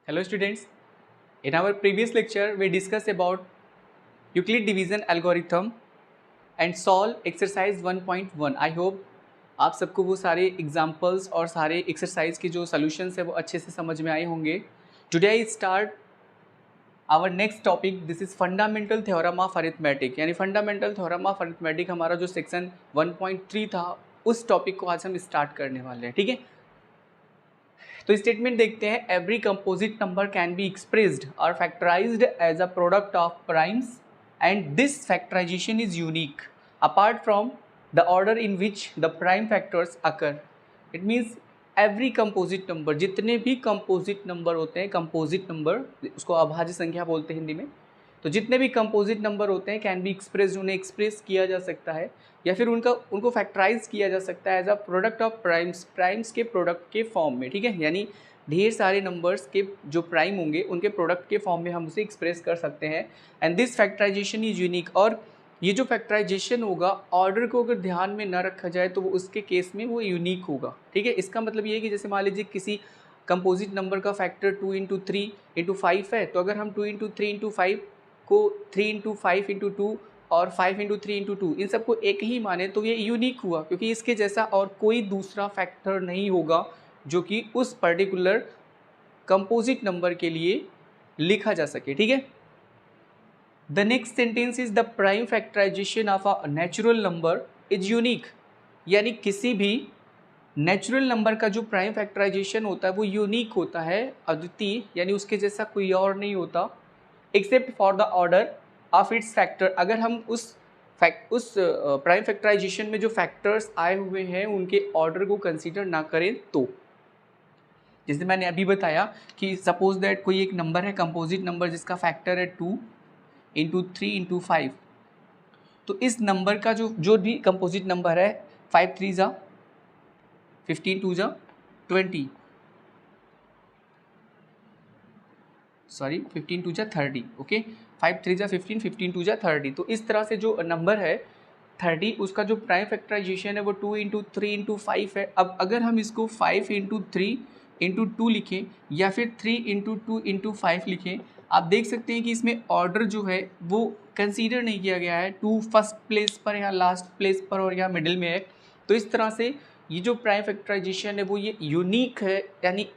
Hello students, in our previous lecture we discussed about Euclid division algorithm and solve exercise 1.1. I hope आप सबको वो सारे examples और सारे एक्सरसाइज के जो सॉल्यूशंस है वो अच्छे से समझ में आए होंगे. Today I start our next topic. This is fundamental theorem of arithmetic. यानी फंडामेंटल थ्योरम ऑफ अरिथमेटिक हमारा जो सेक्शन 1.3 था उस टॉपिक को आज हम स्टार्ट करने वाले हैं. ठीक है, तो स्टेटमेंट देखते हैं. Every composite number can be expressed or factorized as a product of primes and this factorisation is unique apart from the order in which the prime factors occur. It means every composite number, जितने भी composite number होते हैं, composite number उसको अभाज्य संख्या बोलते हैं हिंदी में, तो जितने भी कंपोजिट नंबर होते हैं कैन बी एक्सप्रेस्ड, उन्हें एक्सप्रेस किया जा सकता है या फिर उनको फैक्टराइज किया जा सकता है as a product of primes के प्रोडक्ट के फॉर्म में. ठीक है, यानी ढेर सारे नंबर्स के जो प्राइम होंगे उनके प्रोडक्ट के फॉर्म में हम उसे एक्सप्रेस कर सकते हैं. And this factorisation is unique. और ये जो फैक्टराइजेशन होगा, ऑर्डर को अगर ध्यान में न रखा जाए तो वो उसके केस में वो यूनिक होगा. ठीक है, इसका मतलब ये है कि जैसे मान लीजिए किसी कंपोजिट नंबर का फैक्टर 2 इंटू 3 इंटू 5 है, तो अगर हम 2 इंटू 3 इंटू 5 को 3 इंटू 5 इंटू 2 और 5 इंटू 3 इंटू 2 इन सबको एक ही माने तो ये यूनिक हुआ, क्योंकि इसके जैसा और कोई दूसरा फैक्टर नहीं होगा जो कि उस पर्टिकुलर कंपोजिट नंबर के लिए लिखा जा सके. ठीक है, the next sentence is the prime factorisation of a natural number is unique. यानी किसी भी नेचुरल नंबर का जो प्राइम फैक्टराइजेशन होता है वो यूनिक होता है, अद्वितीय, यानी उसके जैसा कोई और नहीं होता, except for the order of its factor. अगर हम उस प्राइम फैक्टराइजेशन में जो फैक्टर्स आए हुए हैं उनके ऑर्डर को कंसीडर ना करें तो. जैसे मैंने अभी बताया कि सपोज दैट कोई एक नंबर है, कंपोजिट नंबर, जिसका फैक्टर है 2 इंटू 3 इंटू 5. तो इस नंबर का जो भी कंपोजिट नंबर है, 5 3 जा 15, 2 जा 20, सॉरी 15 2 जा 30. ओके, 5 3 जा 15, 15 2 जा 30. तो इस तरह से जो नंबर है 30, उसका जो प्राइम फैक्टराइजेशन है वो 2 इंटू 3 इंटू 5 है. अब अगर हम इसको 5 इंटू 3 इंटू 2 लिखें या फिर 3 इंटू 2 इंटू 5 लिखें, आप देख सकते हैं कि इसमें ऑर्डर जो है वो कंसीडर नहीं किया गया है. 2 फर्स्ट प्लेस पर या लास्ट प्लेस पर और या मिडिल में है. तो इस तरह से ये जो प्राइम फैक्टराइजेशन है वो ये यूनिक है. यानी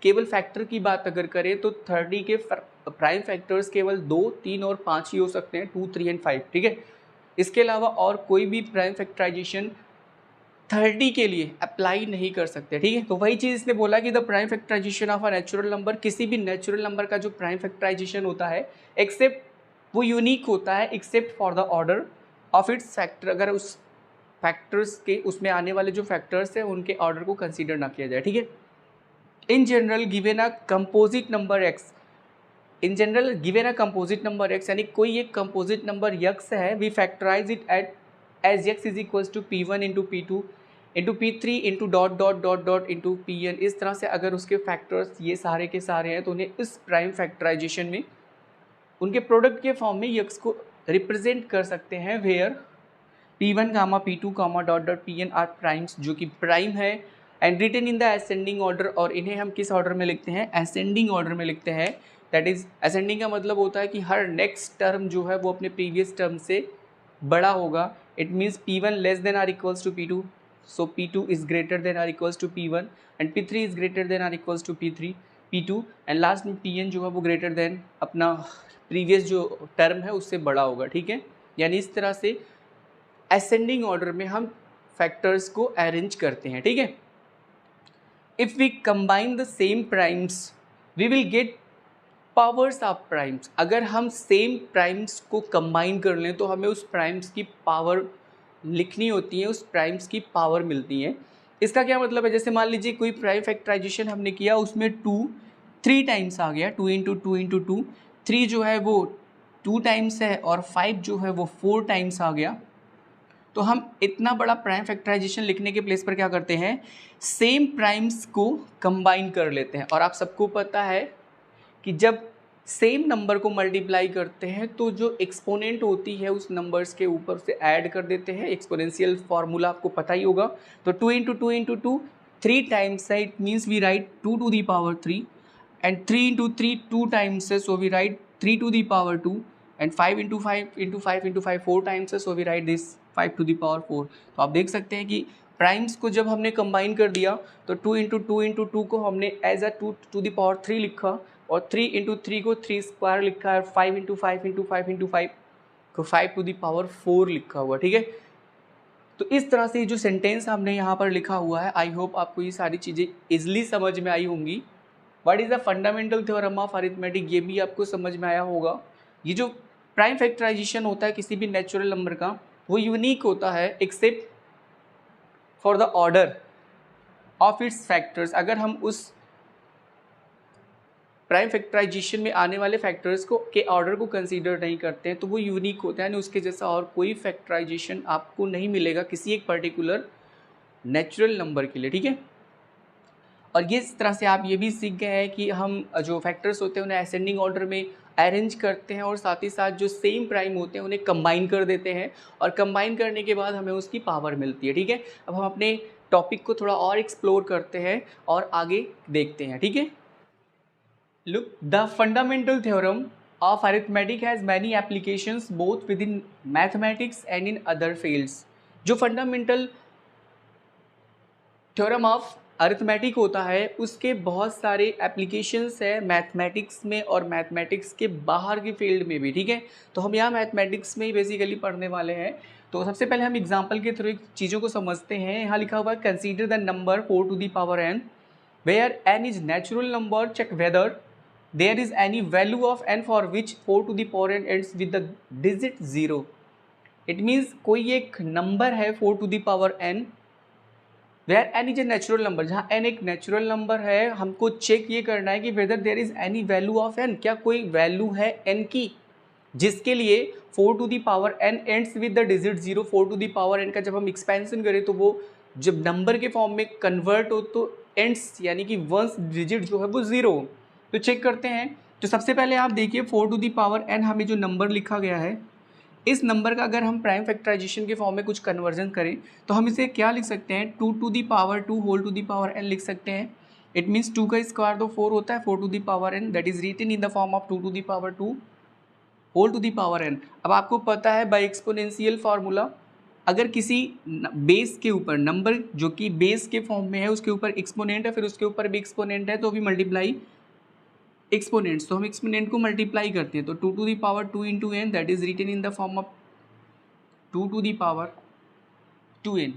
केवल फैक्टर की बात अगर करें तो 30 के प्राइम फैक्टर्स केवल 2 3 और 5 ही हो सकते हैं, 2 3 एंड 5. ठीक है, इसके अलावा और कोई भी प्राइम फैक्टराइजेशन 30 के लिए अप्लाई नहीं कर सकते. ठीक है, तो वही चीज़ इसने बोला कि the prime factorisation of a natural number, किसी भी नेचुरल नंबर का जो प्राइम फैक्टराइजेशन होता है एक्सेप्ट वो यूनिक होता है except for the order of its factor. अगर उस फैक्टर्स के उसमें आने वाले जो फैक्टर्स हैं उनके ऑर्डर को कंसीडर ना किया जाए. ठीक है, in general given a composite number X, in general given a composite number X, यानी कोई एक कंपोजिट नंबर यक्स है, we factorise it at as X is equals to P1 into P2 into P3 into dot dot dot dot into Pn. इस तरह से अगर उसके factors ये सारे के सारे हैं तो उन्हें इस प्राइम फैक्टराइजेशन में उनके प्रोडक्ट के फॉर्म में यक्स को रिप्रेजेंट कर सकते हैं, where P1 comma P2 comma dot dot Pn are primes, जो कि प्राइम है, and written in the ascending order. और इन्हें हम किस ऑर्डर में लिखते हैं? असेंडिंग ऑर्डर में लिखते हैं. दैट इज असेंडिंग का मतलब होता है कि हर नेक्स्ट टर्म जो है वो अपने प्रीवियस टर्म से बड़ा होगा. It means P1 less than or equals to P2, so P2 is greater than or equals to P1 and P3 is greater than or equals to P2 and last में Pn जो है वो greater than अपना previous जो term है उससे बड़ा होगा. ठीक है, यानी इस तरह से असेंडिंग ऑर्डर में हम फैक्टर्स को अरेंज करते हैं. ठीक है, if we combine the same primes we will get powers of primes. अगर हम सेम प्राइम्स को कंबाइन कर लें तो हमें उस प्राइम्स की पावर लिखनी होती है, उस प्राइम्स की पावर मिलती है. इसका क्या मतलब है? जैसे मान लीजिए कोई प्राइम फैक्टराइजेशन हमने किया, उसमें 2 3 टाइम्स आ गया, 2 इंटू 2 इंटू 2, 3 जो है वो 2 टाइम्स है और 5 जो है वो 4 टाइम्स आ गया. तो हम इतना बड़ा प्राइम फैक्टराइजेशन लिखने के प्लेस पर क्या करते हैं? सेम प्राइम्स को कंबाइन कर लेते हैं. और आप सबको पता है कि जब सेम नंबर को मल्टीप्लाई करते हैं तो जो एक्सपोनेंट होती है उस नंबर्स के ऊपर से ऐड कर देते हैं. एक्सपोनेंशियल फार्मूला आपको पता ही होगा. तो 2 इंटू 2 इंटू 2 3 टाइम्स है, it means we write 2 to the power 3 and 3 into 3 2 times है, so we write 3 to the power 2, and 5 into 5 into 5 into 5 4 times है, so we write this 5 to the power 4. तो आप देख सकते हैं कि primes को जब हमने कंबाइन कर दिया तो 2 into 2 into 2 को हमने as a 2 to the power 3 लिखा, और 3 into 3 को 3 स्क्वायर लिखा है, 5 into 5 into 5 into 5 को 5 to the power 4 लिखा हुआ, ठीक है. तो इस तरह से जो सेंटेंस हमने यहाँ पर लिखा हुआ है, आई होप आपको ये सारी चीज़ें इजली समझ में आई होंगी. What is the fundamental theorem of arithmetic, ये भी आपको समझ में आया होगा. ये जो प्राइम फैक्टराइजेशन होता है किसी भी नेचुरल नंबर का, वो यूनिक होता है except for the order of its factors. अगर हम उस प्राइम फैक्टराइजेशन में आने वाले फैक्टर्स को के ऑर्डर को कंसीडर नहीं करते हैं तो वो यूनिक होता है, यानी उसके जैसा और कोई फैक्टराइजेशन आपको नहीं मिलेगा किसी एक पर्टिकुलर नेचुरल नंबर के लिए, ठीक है. और ये इस तरह से आप ये भी सीख गए हैं कि हम जो फैक्टर्स होते हैं उन्हें असेंडिंग ऑर्डर में अरेंज करते हैं, और साथ ही साथ जो सेम प्राइम होते हैं उन्हें कंबाइन कर देते हैं, और कंबाइन करने के बाद हमें उसकी पावर मिलती है, ठीक है. अब हम अपने टॉपिक को थोड़ा और एक्सप्लोर करते हैं और आगे देखते हैं, ठीक है. Look, the fundamental theorem of arithmetic has many applications both within mathematics and in other fields. जो fundamental theorem of arithmetic होता है उसके बहुत सारे एप्लीकेशंस है मैथमेटिक्स में और मैथमेटिक्स के बाहर की फील्ड में भी, ठीक है. तो हम यहाँ मैथमेटिक्स में ही बेसिकली पढ़ने वाले हैं. तो सबसे पहले हम एग्जाम्पल के थ्रू चीज़ों को समझते हैं. यहाँ लिखा हुआ है consider the number 4 to the power n where n is natural number, check whether there is any value of n for which 4 to the power n ends with the digit 0. It means कोई एक number है 4 to the power n where n is a natural number, जहाँ n एक natural number है, हमको check ये करना है कि whether there is any value of n, क्या कोई वैल्यू है n की जिसके लिए 4 to the power n ends with the digit 0. 4 to the power n का जब हम एक्सपेंशन करें तो वो जब नंबर के फॉर्म में कन्वर्ट हो तो एंड्स यानी कि वंस डिजिट जो है वो 0. तो चेक करते हैं. तो सबसे पहले आप देखिए 4 to the power n हमें जो नंबर लिखा गया है, इस नंबर का अगर हम प्राइम फैक्टराइजेशन के फॉर्म में कुछ कन्वर्जन करें तो हम इसे क्या लिख सकते हैं, 2 to the power 2 whole to the power n लिख सकते हैं. इट मीन्स 2 का स्क्वायर तो 4 होता है, 4 to the power n that is written in the form of 2 to the power 2 whole to the power n. अब आपको पता है बाय एक्सपोनेंशियल फार्मूला, अगर किसी बेस के ऊपर नंबर जो कि बेस के फॉर्म में है उसके ऊपर एक्सपोनेंट है, फिर उसके ऊपर भी एक्सपोनेंट है, तो भी मल्टीप्लाई एक्सपोनेंट्स, तो हम एक्सपोनेंट को मल्टीप्लाई करते हैं. तो 2 to the power 2 into n that is written in the form of 2 to the power 2n.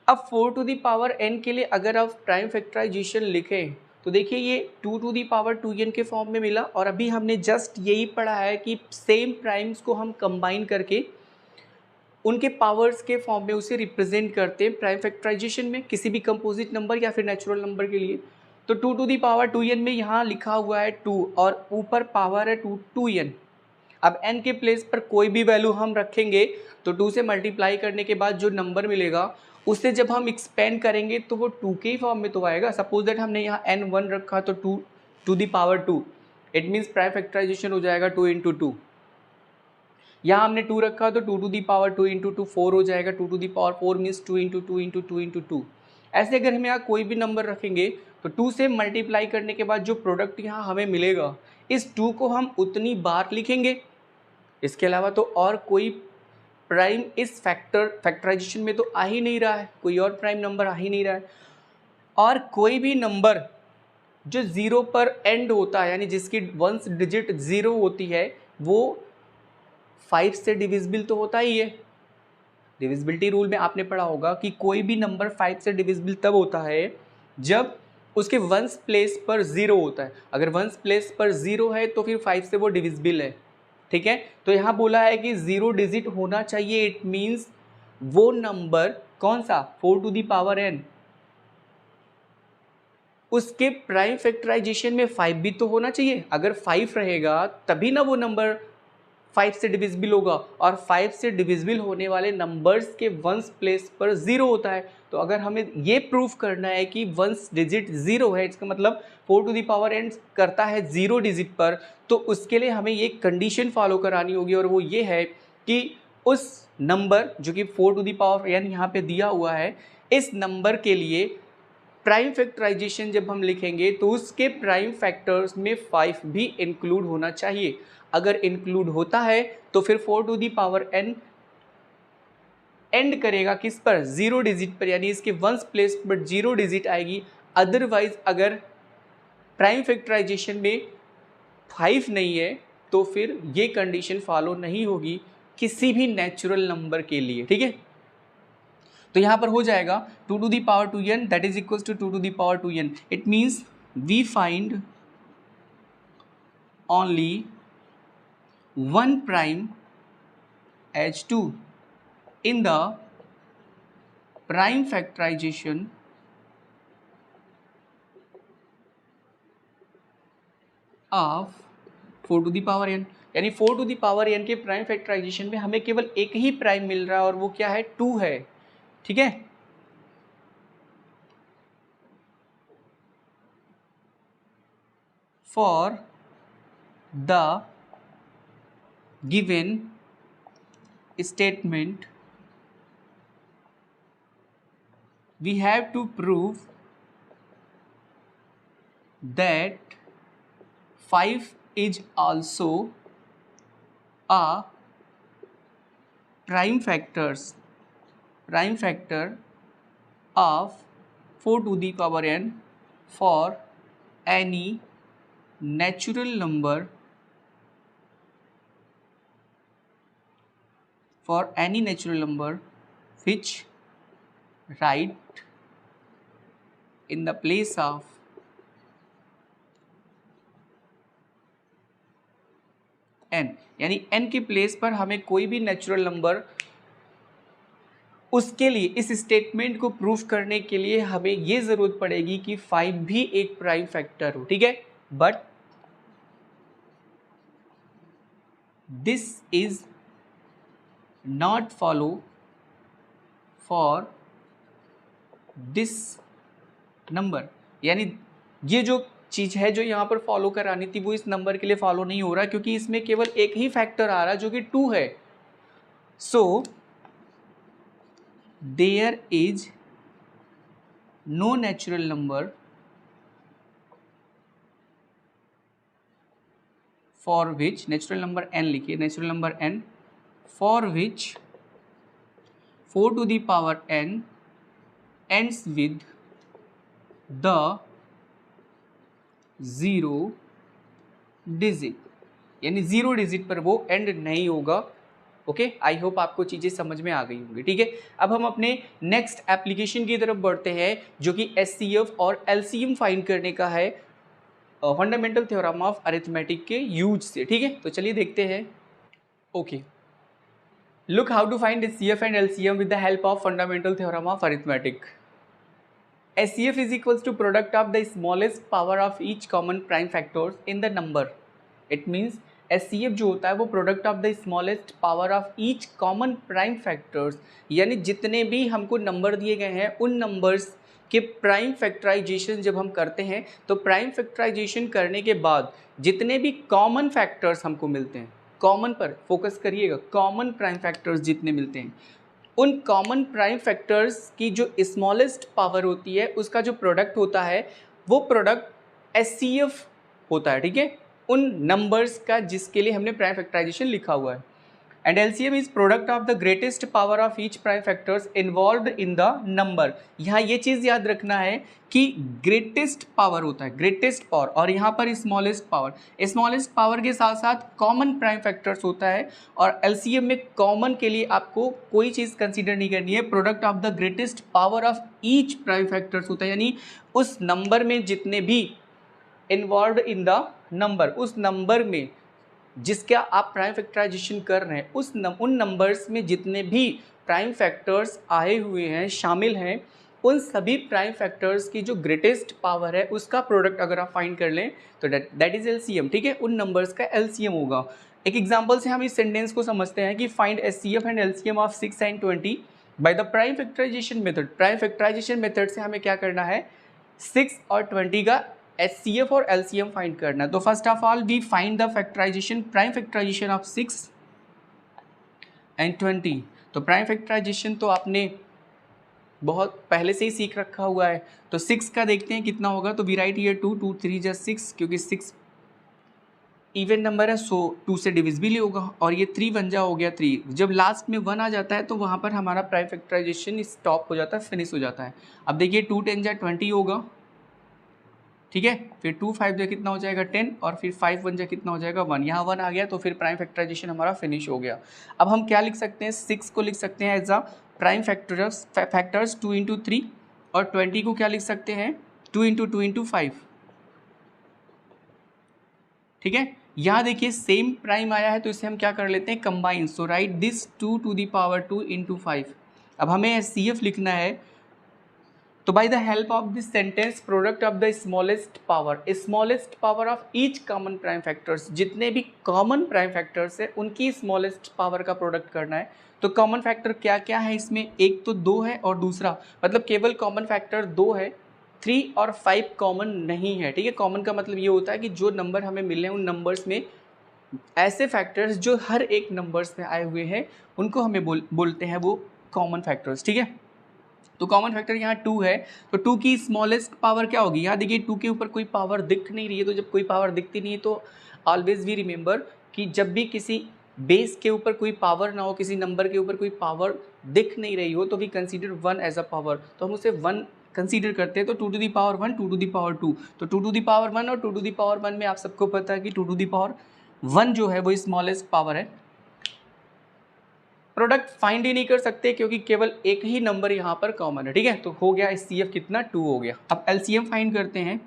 अब 4 to the power n के लिए अगर आप प्राइम फैक्टराइजेशन लिखें तो देखिए ये 2 to the power 2n के फॉर्म में मिला, और अभी हमने जस्ट यही पढ़ा है कि सेम प्राइम्स को हम कंबाइन करके उनके पावर्स के फॉर्म में उसे रिप्रेजेंट करते हैं प्राइम फैक्टराइजेशन में किसी भी कंपोजिट नंबर या फिर नेचुरल नंबर के लिए. तो 2 to the power 2n में यहाँ लिखा हुआ है 2 और ऊपर पावर है 2n. अब n के प्लेस पर कोई भी वैल्यू हम रखेंगे तो 2 से मल्टीप्लाई करने के बाद जो नंबर मिलेगा उससे जब हम एक्सपेंड करेंगे तो वो 2 के ही फॉर्म में तो आएगा. सपोज दैट हमने यहाँ n1 रखा तो 2 to the power 2, it means prime factorisation हो जाएगा 2 into 2. यहाँ हमने 2 रखा तो 2 to the power 2 into 2 4 हो जाएगा. 2 to the power 4 means 2 into 2 into 2 into 2. ऐसे अगर हम यहाँ कोई भी नंबर रखेंगे तो 2 से मल्टीप्लाई करने के बाद जो प्रोडक्ट यहाँ हमें मिलेगा इस 2 को हम उतनी बार लिखेंगे. इसके अलावा तो और कोई प्राइम इस फैक्टराइजेशन में तो आ ही नहीं रहा है, कोई और प्राइम नंबर आ ही नहीं रहा है. और कोई भी नंबर जो 0 पर एंड होता है यानी जिसकी वंस डिजिट 0 होती है वो 5 से डिविजिबल तो होता ही है. डिविजिबिलिटी रूल में आपने पढ़ा होगा कि कोई भी नंबर 5 से डिविजिबल तब होता है जब उसके वंस प्लेस पर 0 होता है. अगर वंस प्लेस पर 0 है तो फिर 5 से वो डिविजिबल है, ठीक है. तो यहाँ बोला है कि 0 डिजिट होना चाहिए. इट मीन्स वो नंबर कौन सा 4 to the power n, उसके प्राइम फैक्टराइजेशन में 5 भी तो होना चाहिए. अगर 5 रहेगा तभी ना वो नंबर 5 से डिविजिबल होगा, और 5 से डिविजिबल होने वाले नंबर्स के वंस प्लेस पर 0 होता है. तो अगर हमें ये प्रूफ करना है कि वंस डिजिट 0 है, इसका मतलब 4 to the power n करता है 0 डिजिट पर, तो उसके लिए हमें ये कंडीशन फॉलो करानी होगी, और वो ये है कि उस नंबर जो कि 4 to the power n यहाँ पे दिया हुआ है, इस नंबर के लिए प्राइम फैक्टराइजेशन जब हम लिखेंगे तो उसके प्राइम फैक्टर्स में 5 भी इंक्लूड होना चाहिए। अगर इंक्लूड होता है तो फिर 4 to the power n end करेगा किस पर, 0 डिजिट पर, यानी इसके वंस प्लेस पर 0 डिजिट आएगी। अदरवाइज अगर प्राइम फैक्टराइजेशन में 5 नहीं है तो फिर ये कंडीशन फॉलो नहीं होगी किसी भी नेचुरल नंबर के लिए, ठीक है। तो यहाँ पर हो जाएगा 2 to the power 2n that is equals to 2 to the power 2n। It means we find only 1 prime as 2 in the prime factorization of 4 to the power n, यानी 4 to the power n के prime factorisation में हमें केवल एक ही prime मिल रहा है और वो क्या है, 2 है, ठीक है। For the given statement we have to prove that 5 is also a prime factor of 4 to the power n for any natural number which write in the place of n, यानी n के place पर हमें कोई भी natural number, उसके लिए इस statement को प्रूफ करने के लिए हमें ये जरूरत पड़ेगी कि 5 भी एक प्राइम फैक्टर हो, ठीक है। But this is not follow for this number, यानी ये जो चीज़ है जो यहाँ पर फॉलो करानी थी वो इस नंबर के लिए फॉलो नहीं हो रहा क्योंकि इसमें केवल एक ही फैक्टर आ रहा है जो कि 2 है। So there is no natural number for which, natural number n लिखिए, natural number n for which 4 to the power n ends with the 0 digit, यानी 0 डिजिट पर वो एंड नहीं होगा। ओके, आई होप आपको चीज़ें समझ में आ गई होंगी, ठीक है। अब हम अपने नेक्स्ट एप्लीकेशन की तरफ बढ़ते हैं जो कि एचसीएफ और एलसीएम फाइंड करने का है फंडामेंटल थ्योरम ऑफ अरिथमेटिक के यूज से, ठीक है। तो चलिए देखते हैं। Okay, look how to find HCF and LCM with the help of fundamental theorem of arithmetic. HCF is equals to product of the smallest power of each common prime factors in the number. It means HCF जो होता है वो product of the smallest power of each common prime factors, यानी जितने भी हमको number दिए गए हैं उन नंबर्स के प्राइम फैक्टराइजेशन जब हम करते हैं तो प्राइम फैक्टराइजेशन करने के बाद जितने भी कॉमन फैक्टर्स हमको मिलते हैं, कॉमन पर फोकस करिएगा, कॉमन प्राइम फैक्टर्स जितने मिलते हैं उन कॉमन प्राइम फैक्टर्स की जो स्मॉलेस्ट पावर होती है उसका जो प्रोडक्ट होता है वो प्रोडक्ट एचसीएफ होता है, ठीक है, उन नंबर्स का जिसके लिए हमने प्राइम फैक्टराइजेशन लिखा हुआ है। And LCM is product of the greatest power of each prime factors involved in the number. यहाँ ये चीज़ याद रखना है कि ग्रेटेस्ट पावर होता है, ग्रेटेस्ट पावर, और यहाँ पर स्मॉलेस्ट पावर, स्मॉलेस्ट पावर के साथ साथ कॉमन प्राइम फैक्टर्स होता है। और एलसीएम में कॉमन के लिए आपको कोई चीज़ कंसीडर नहीं करनी है, product of the greatest power of each prime factors होता है, यानी उस नंबर में जितने भी इन्वॉल्व्ड इन द नंबर, उस नंबर में जिसका आप प्राइम फैक्टराइजेशन कर रहे हैं उन नंबर्स में जितने भी प्राइम फैक्टर्स आए हुए हैं, शामिल हैं, उन सभी प्राइम फैक्टर्स की जो ग्रेटेस्ट पावर है उसका प्रोडक्ट अगर आप फाइंड कर लें तो दैट इज एलसीएम, ठीक है, उन नंबर्स का एलसीएम होगा। एक एग्जांपल से हम इस सेंटेंस को समझते हैं कि find HCF and LCM of 6 and 20 by the prime factorization method. Prime factorization method से हमें क्या करना है, 6 और 20 का HCF और LCM फाइंड करना है। तो first of all we find the factorization, prime factorisation of 6 and 20। तो प्राइम फैक्टराइजेशन तो आपने बहुत पहले से ही सीख रखा हुआ है। तो 6 का देखते हैं कितना होगा, तो वी राइट हियर 2, 2 3 जा 6, क्योंकि 6 इवन नंबर है, सो 2 से डिविजिबल ही होगा, और ये 3 1 जा हो गया 3। जब लास्ट में 1 आ जाता है तो वहाँ पर हमारा प्राइम फैक्टराइजेशन स्टॉप हो जाता है, फिनिश हो जाता है। अब देखिए 2 10 जा 20 होगा, ठीक है, फिर 2 5 जा कितना हो जाएगा 10, और फिर 5 1 जा कितना हो जाएगा 1। यहाँ 1 आ गया तो फिर प्राइम फैक्टराइजेशन हमारा फिनिश हो गया। अब हम क्या लिख सकते हैं, 6 को लिख सकते हैं as a prime factors 2 into 3, और 20 को क्या लिख सकते हैं 2 इंटू 2 इंटू 5, ठीक है। यहाँ देखिए सेम प्राइम आया है तो इसे हम क्या कर लेते हैं combine, so write this 2 to the power 2 into 5। अब हमें HCF लिखना है, तो by the help of this sentence product of the smallest power of each common prime factors, जितने भी कॉमन प्राइम फैक्टर्स है उनकी स्मॉलेस्ट पावर का प्रोडक्ट करना है। तो कॉमन फैक्टर क्या क्या है इसमें, एक तो 2 है, और दूसरा मतलब केवल कॉमन फैक्टर 2 है, 3 और 5 कॉमन नहीं है, ठीक है। कॉमन का मतलब ये होता है कि जो नंबर हमें मिले हैं उन नंबर्स में ऐसे फैक्टर्स जो हर एक नंबर्स में आए हुए हैं उनको हमें बोलते हैं वो कॉमन फैक्टर्स, ठीक है। तो कॉमन फैक्टर यहाँ 2 है, तो 2 की स्मॉलेस्ट पावर क्या होगी, यहाँ देखिए 2 के ऊपर कोई पावर दिख नहीं रही है, तो जब कोई पावर दिखती नहीं है तो ऑलवेज वी रिमेंबर कि जब भी किसी बेस के ऊपर कोई पावर ना हो, किसी नंबर के ऊपर कोई पावर दिख नहीं रही हो, तो we consider 1 as a power, तो हम उसे 1 कंसीडर करते हैं। तो 2 to the power 1, 2 to the power 2, तो 2 टू दी पावर 1 और 2 टू दी पावर 1 में आप सबको पता है कि 2 टू दी पावर 1 जो है वो स्मॉलेस्ट पावर है। प्रोडक्ट फाइंड ही नहीं कर सकते क्योंकि केवल एक ही नंबर यहाँ पर कॉमन है, ठीक है। तो हो गया HCF कितना 2 हो गया। अब LCM फाइंड करते हैं,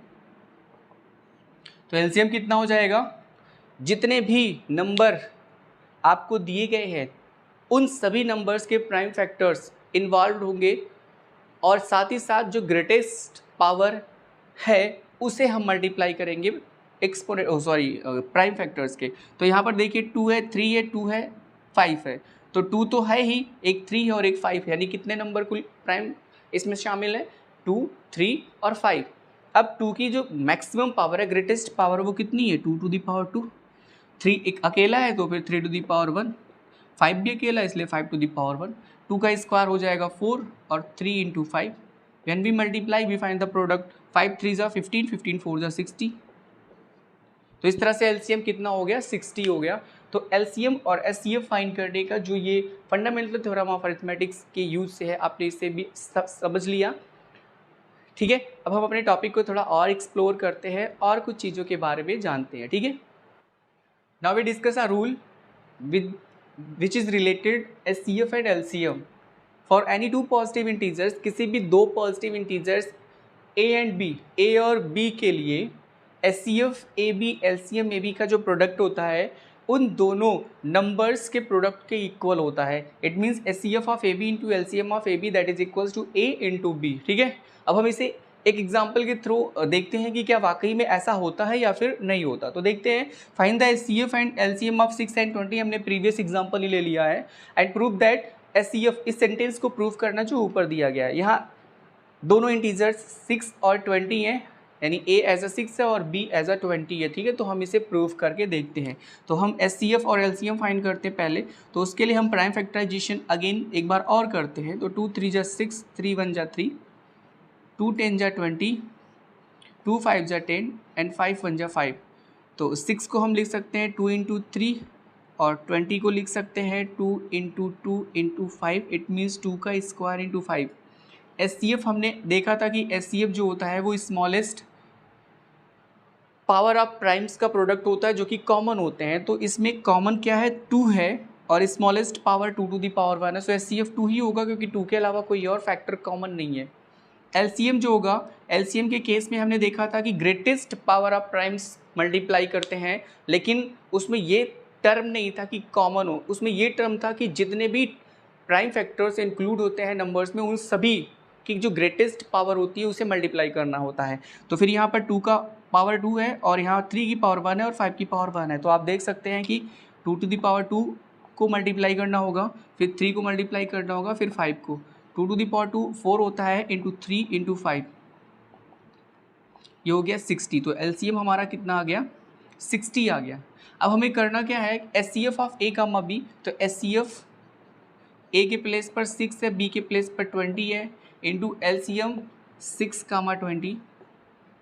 तो LCM कितना हो जाएगा, जितने भी नंबर आपको दिए गए हैं उन सभी नंबर्स के प्राइम फैक्टर्स इन्वॉल्व होंगे, और साथ ही साथ जो ग्रेटेस्ट पावर है उसे हम मल्टीप्लाई करेंगे प्राइम फैक्टर्स के। तो यहाँ पर देखिए 2 है, 3 है, 2 है, 5 है, तो 2 तो है ही, एक 3 है और एक 5 है, यानी कितने नंबर कुल प्राइम इसमें शामिल है 2 3 और 5। अब 2 की जो मैक्सिमम पावर है, ग्रेटेस्ट पावर, वो कितनी है 2 टू दी पावर 2, 3 एक अकेला है तो फिर 3 टू दी पावर 1, 5 भी अकेला इसलिए 5 टू दी पावर 1, 2 का स्क्वायर हो जाएगा 4 और 3 into 5, when we multiply we find the product 5 3 जा 15, 15 4 जा 60। तो इस तरह से LCM कितना हो गया 60 हो गया। तो LCM और HCF फाइंड करने का जो ये फंडामेंटल थ्योरम ऑफ अरिथमेटिक्स के यूज से है, आपने इसे भी समझ लिया, ठीक है। अब हम अपने टॉपिक को थोड़ा और एक्सप्लोर करते हैं और कुछ चीज़ों के बारे में जानते हैं, ठीक है। Now we discuss a rule with which is related HCF and LCM for any two positive integers. किसी भी दो positive integers A and B, A और B के लिए HCF AB LCM AB का जो प्रोडक्ट होता है उन दोनों नंबर्स के प्रोडक्ट के इक्वल होता है। It means HCF of AB into LCM of AB that is equals to A into B, ठीक है। अब हम इसे एक एग्जाम्पल के थ्रू देखते हैं कि क्या वाकई में ऐसा होता है या फिर नहीं होता। तो देखते हैं, find the HCF and LCM of 6 and 20, हमने प्रीवियस एग्जाम्पल ही ले लिया है, एंड प्रूव दैट HCF, इस सेंटेंस को प्रूव करना जो ऊपर दिया गया है। यहाँ दोनों इंटीजर्स 6 और 20 हैं, यानी A एज अ 6 है और B एज अ 20 है, ठीक है। तो हम इसे प्रूव करके देखते हैं। तो हम HCF और LCM फाइंड करते हैं पहले, तो उसके लिए हम प्राइम फैक्टराइजेशन अगेन एक बार और करते हैं। तो 2 3 जा 6, 3 1 जा 3, 2 10 जा 20, 2 5 जा 10 एंड 5 1 जा 5। तो 6 को हम लिख सकते हैं 2 इंटू 3 और 20 को लिख सकते हैं 2 इंटू 2 इंटू 5, इट मीन्स 2 का स्क्वायर इंटू 5। HCF हमने देखा था कि HCF जो होता है वो स्मॉलेस्ट पावर ऑफ प्राइम्स का प्रोडक्ट होता है जो कि कॉमन होते हैं। तो इसमें कॉमन क्या है 2 है और smallest power 2 to the power 1 है, सो HCF 2 ही होगा क्योंकि 2 के अलावा कोई और फैक्टर कॉमन नहीं है। LCM जो होगा, LCM के केस में हमने देखा था कि greatest power of primes multiply करते हैं, लेकिन उसमें ये टर्म नहीं था कि कॉमन हो, उसमें ये टर्म था कि जितने भी प्राइम फैक्टर्स इंक्लूड होते हैं नंबर्स में उन सभी की जो ग्रेटेस्ट पावर होती है उसे मल्टीप्लाई करना होता है। तो फिर यहाँ पर 2 का पावर 2 है और यहाँ 3 की पावर 1 है और 5 की पावर 1 है, तो आप देख सकते हैं कि 2 टू दी पावर 2 को मल्टीप्लाई करना होगा, फिर 3 को मल्टीप्लाई करना होगा, फिर 5 को। 2 टू दी पावर 2 4 होता है इंटू 3 इंटू 5, ये हो गया 60। तो LCM हमारा कितना आ गया 60 आ गया। अब हमें करना क्या है, HCF ऑफ A का B, तो HCF A के प्लेस पर 6 है, B के प्लेस पर 20 है, इंटू LCM 6, 20।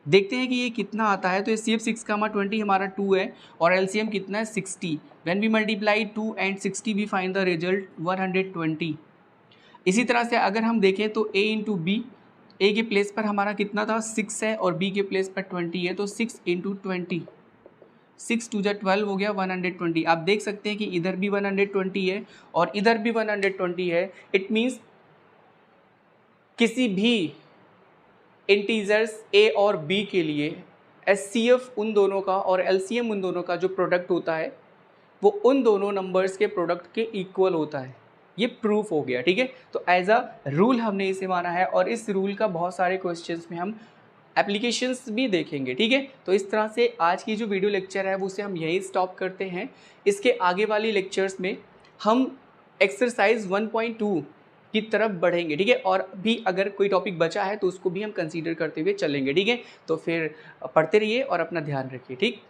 देखते हैं कि ये कितना आता है। तो HCF 6, 20 हमारा 2 है और LCM कितना है 60। When we multiply 2 and 60 we find the result 120। इसी तरह से अगर हम देखें तो A इंटू बी, ए के प्लेस पर हमारा कितना था 6 है और बी के प्लेस पर 20 है, तो 6 इंटू 20, 6 2 12 हो गया 120। आप देख सकते हैं कि इधर भी 120 है और इधर भी 120 है। इट मीन्स किसी भी इंटीजर्स A और B के लिए HCF उन दोनों का और LCM उन दोनों का जो प्रोडक्ट होता है वो उन दोनों नंबर्स के प्रोडक्ट के इक्वल होता है। ये प्रूफ हो गया, ठीक है। तो एज अ रूल हमने इसे माना है और इस रूल का बहुत सारे क्वेश्चंस में हम एप्लीकेशंस भी देखेंगे, ठीक है। तो इस तरह से आज की जो वीडियो लेक्चर है वो उसे हम यही स्टॉप करते हैं। इसके आगे वाली लेक्चर्स में हम एक्सरसाइज 1.2 की तरफ बढ़ेंगे, ठीक है। और भी अगर कोई टॉपिक बचा है तो उसको भी हम कंसीडर करते हुए चलेंगे, ठीक है। तो फिर पढ़ते रहिए और अपना ध्यान रखिए, ठीक।